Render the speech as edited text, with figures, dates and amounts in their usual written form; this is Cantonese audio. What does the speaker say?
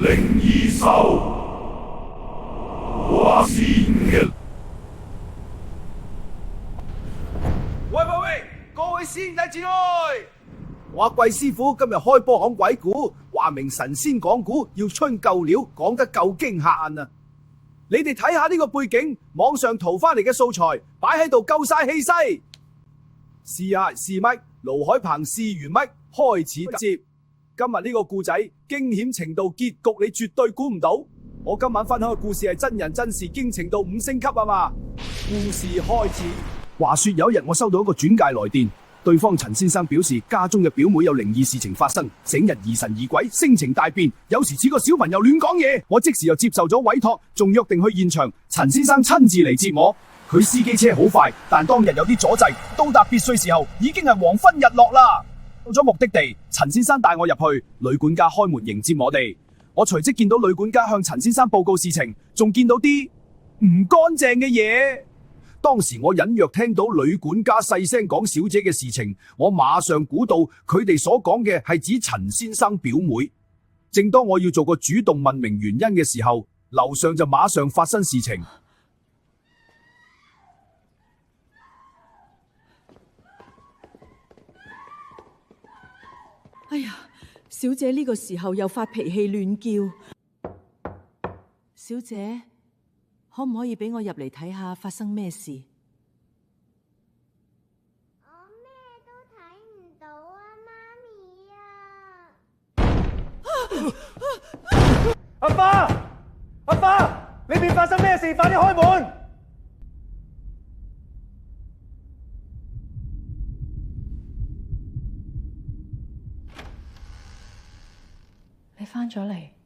靈異獸，話先嘅。喂，各位師兄弟姊妹，我阿貴師傅今日開波講鬼故，話明神仙講古要春夠料，講得夠驚嚇人啊！你哋睇下呢個背景，網上淘翻嚟嘅素材擺喺度夠晒氣勢。試下試咪，盧海鵬試完咪，開始接。今日呢個故仔驚險程度結局你絕對估唔到。我今晚分享嘅故事係真人真事，驚程度5星級啊嘛！故事開始。話說有一日我收到一個轉介來電，對方陳先生表示家中嘅表妹有靈異事情發生，整日疑神疑鬼，性情大變，有時似個小朋友亂講嘢。我即時又接受咗委託，仲約定去現場。陳先生親自嚟接我，佢司機車好快，但當日有啲阻滯。到達別墅時候已經係黃昏日落啦。到咗目的地，陳先生帶我入去，旅館家開門迎接我哋。我隨即見到旅館家向陳先生報告事情，仲見到啲唔乾淨嘅嘢。當時我隱約聽到旅館家細聲講小姐嘅事情，我馬上估到佢哋所講嘅係指陳先生表妹。正當我要做個主動問明原因嘅時候，樓上就馬上發生事情。哎呀，小姐呢個時候又發脾氣亂叫，小姐可唔可以俾我入嚟睇下發生咩事？我咩都睇唔到啊，媽咪啊！阿花，呢邊發生咩事？快啲開門！你返咗嚟。